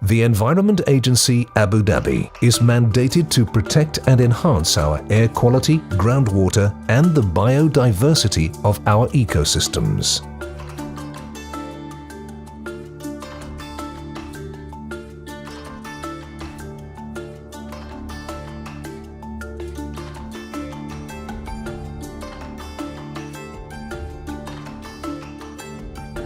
The Environment Agency Abu Dhabi is mandated to protect and enhance our air quality, groundwater, and the biodiversity of our ecosystems.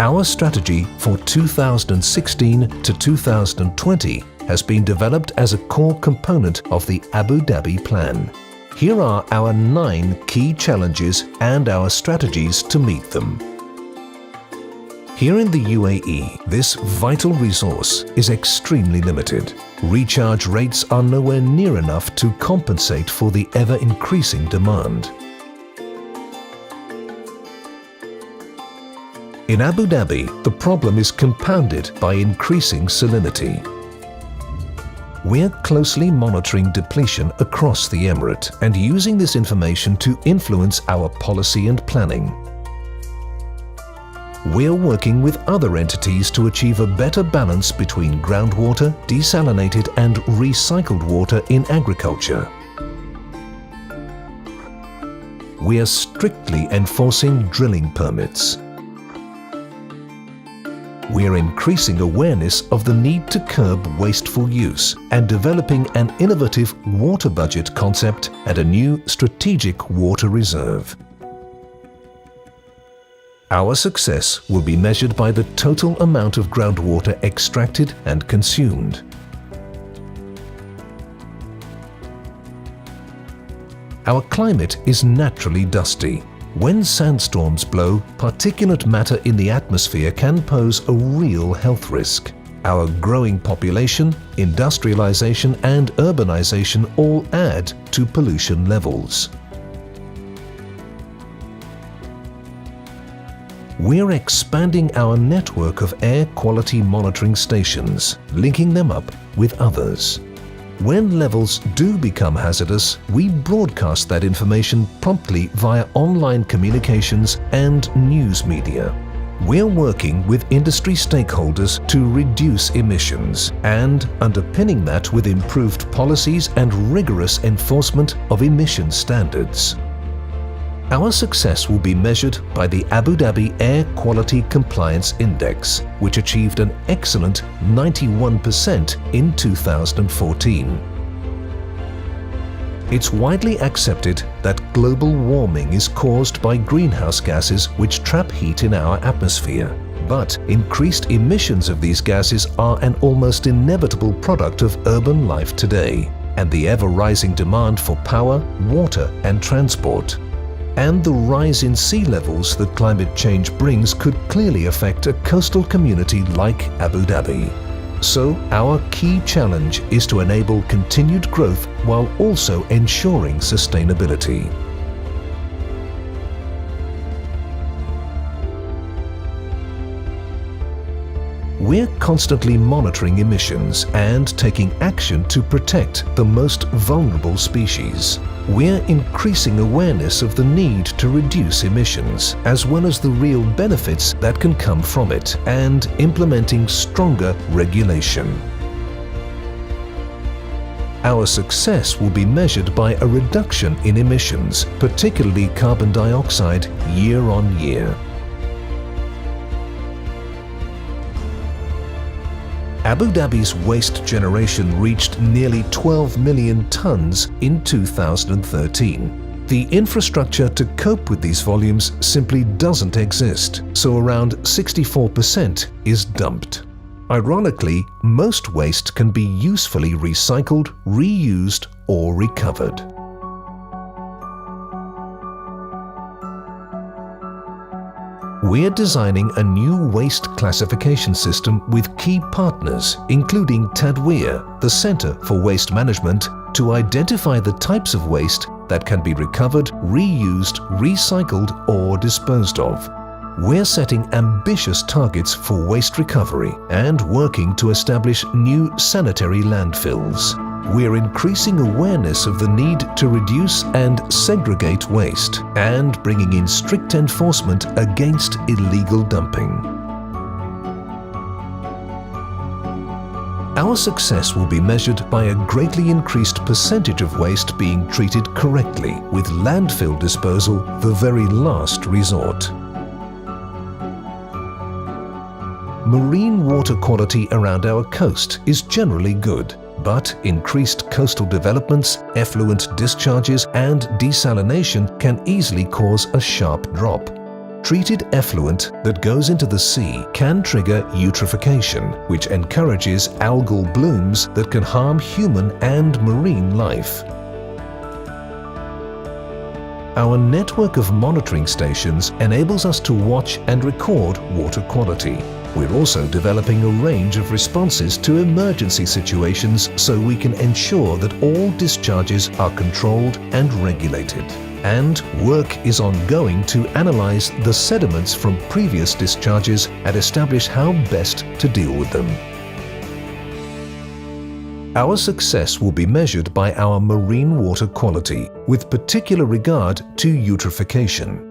Our strategy for 2016 to 2020 has been developed as a core component of the Abu Dhabi Plan. Here are our 9 key challenges and our strategies to meet them. Here in the UAE, this vital resource is extremely limited. Recharge rates are nowhere near enough to compensate for the ever-increasing demand. In Abu Dhabi, the problem is compounded by increasing salinity. We're closely monitoring depletion across the Emirate and using this information to influence our policy and planning. We're working with other entities to achieve a better balance between groundwater, desalinated and recycled water in agriculture. We are strictly enforcing drilling permits. We are increasing awareness of the need to curb wasteful use and developing an innovative water budget concept and a new strategic water reserve. Our success will be measured by the total amount of groundwater extracted and consumed. Our climate is naturally dusty. When sandstorms blow, particulate matter in the atmosphere can pose a real health risk. Our growing population, industrialization and urbanization all add to pollution levels. We're expanding our network of air quality monitoring stations, linking them up with others. When levels do become hazardous, we broadcast that information promptly via online communications and news media. We're working with industry stakeholders to reduce emissions and underpinning that with improved policies and rigorous enforcement of emission standards. Our success will be measured by the Abu Dhabi Air Quality Compliance Index, which achieved an excellent 91% in 2014. It's widely accepted that global warming is caused by greenhouse gases which trap heat in our atmosphere. But increased emissions of these gases are an almost inevitable product of urban life today, and the ever-rising demand for power, water and transport. And the rise in sea levels that climate change brings could clearly affect a coastal community like Abu Dhabi. So, our key challenge is to enable continued growth while also ensuring sustainability. We're constantly monitoring emissions and taking action to protect the most vulnerable species. We're increasing awareness of the need to reduce emissions, as well as the real benefits that can come from it, and implementing stronger regulation. Our success will be measured by a reduction in emissions, particularly carbon dioxide, year on year. Abu Dhabi's waste generation reached nearly 12 million tons in 2013. The infrastructure to cope with these volumes simply doesn't exist, so around 64% is dumped. Ironically, most waste can be usefully recycled, reused, or recovered. We're designing a new waste classification system with key partners, including Tadweer, the Center for Waste Management, to identify the types of waste that can be recovered, reused, recycled, or disposed of. We're setting ambitious targets for waste recovery and working to establish new sanitary landfills. We're increasing awareness of the need to reduce and segregate waste and bringing in strict enforcement against illegal dumping. Our success will be measured by a greatly increased percentage of waste being treated correctly, with landfill disposal the very last resort. Marine water quality around our coast is generally good, but increased coastal developments, effluent discharges and desalination can easily cause a sharp drop. Treated effluent that goes into the sea can trigger eutrophication, which encourages algal blooms that can harm human and marine life. Our network of monitoring stations enables us to watch and record water quality. We're also developing a range of responses to emergency situations so we can ensure that all discharges are controlled and regulated. And work is ongoing to analyze the sediments from previous discharges and establish how best to deal with them. Our success will be measured by our marine water quality, with particular regard to eutrophication.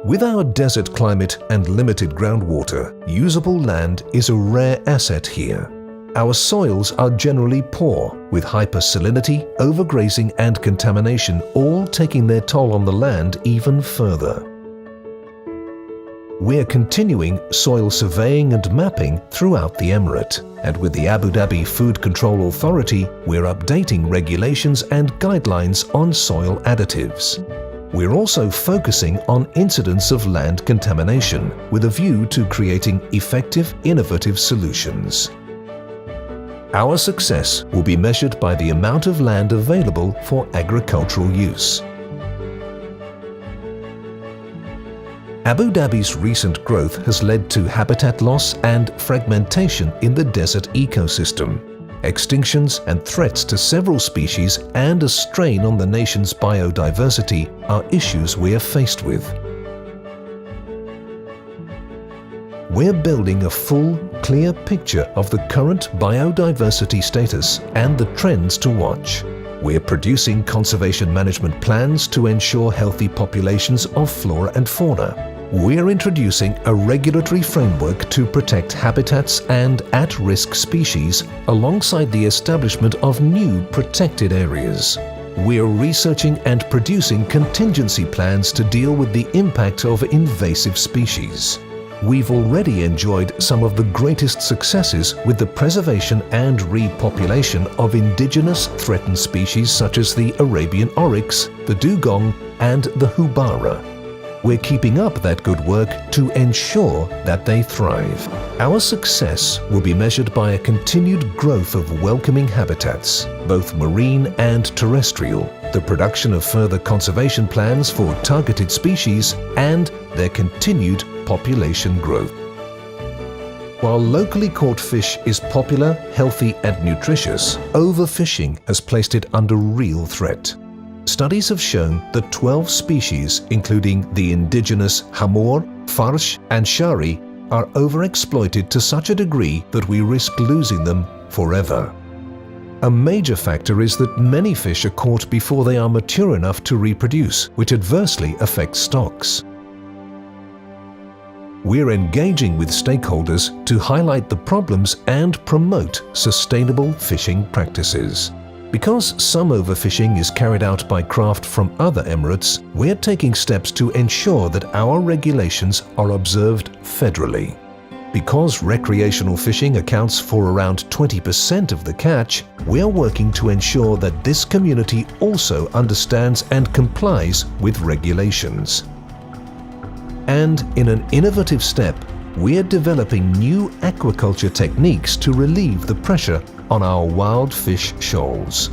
With our desert climate and limited groundwater, usable land is a rare asset here. Our soils are generally poor, with hypersalinity, overgrazing and contamination all taking their toll on the land even further. We're continuing soil surveying and mapping throughout the Emirate, and with the Abu Dhabi Food Control Authority, we're updating regulations and guidelines on soil additives. We're also focusing on incidents of land contamination, with a view to creating effective, innovative solutions. Our success will be measured by the amount of land available for agricultural use. Abu Dhabi's recent growth has led to habitat loss and fragmentation in the desert ecosystem. Extinctions and threats to several species and a strain on the nation's biodiversity are issues we are faced with. We're building a full, clear picture of the current biodiversity status and the trends to watch. We're producing conservation management plans to ensure healthy populations of flora and fauna. We're introducing a regulatory framework to protect habitats and at-risk species alongside the establishment of new protected areas. We're researching and producing contingency plans to deal with the impact of invasive species. We've already enjoyed some of the greatest successes with the preservation and repopulation of indigenous threatened species such as the Arabian oryx, the dugong, and the houbara. We're keeping up that good work to ensure that they thrive. Our success will be measured by a continued growth of welcoming habitats, both marine and terrestrial, the production of further conservation plans for targeted species, and their continued population growth. While locally caught fish is popular, healthy and nutritious, overfishing has placed it under real threat. Studies have shown that 12 species, including the indigenous hamor, farsh and shari, are overexploited to such a degree that we risk losing them forever. A major factor is that many fish are caught before they are mature enough to reproduce, which adversely affects stocks. We're engaging with stakeholders to highlight the problems and promote sustainable fishing practices. Because some overfishing is carried out by craft from other emirates, we're taking steps to ensure that our regulations are observed federally. Because recreational fishing accounts for around 20% of the catch, we're working to ensure that this community also understands and complies with regulations. And in an innovative step, we're developing new aquaculture techniques to relieve the pressure on our wild fish shoals.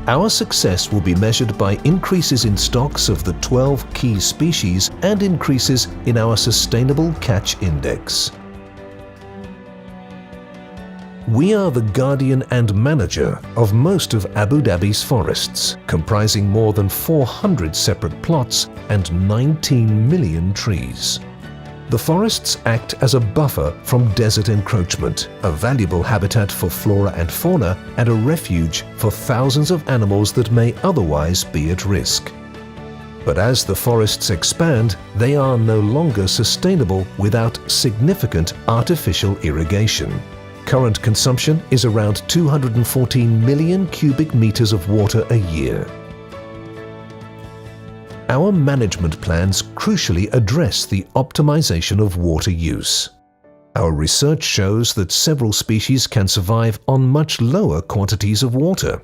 Our success will be measured by increases in stocks of the 12 key species and increases in our Sustainable Catch Index. We are the guardian and manager of most of Abu Dhabi's forests, comprising more than 400 separate plots and 19 million trees. The forests act as a buffer from desert encroachment, a valuable habitat for flora and fauna, and a refuge for thousands of animals that may otherwise be at risk. But as the forests expand, they are no longer sustainable without significant artificial irrigation. Current consumption is around 214 million cubic meters of water a year. Our management plans crucially address the optimization of water use. Our research shows that several species can survive on much lower quantities of water.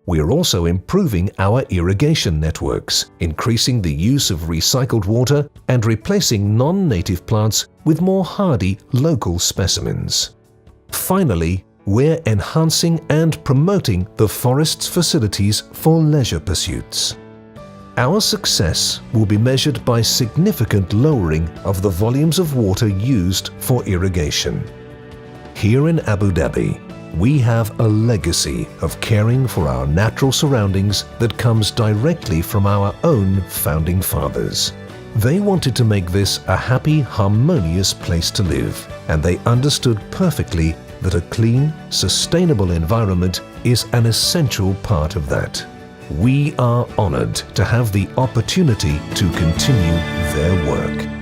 We are also improving our irrigation networks, increasing the use of recycled water and replacing non-native plants with more hardy local specimens. Finally, we're enhancing and promoting the forest's facilities for leisure pursuits. Our success will be measured by significant lowering of the volumes of water used for irrigation. Here in Abu Dhabi, we have a legacy of caring for our natural surroundings that comes directly from our own founding fathers. They wanted to make this a happy, harmonious place to live, and they understood perfectly that a clean, sustainable environment is an essential part of that. We are honored to have the opportunity to continue their work.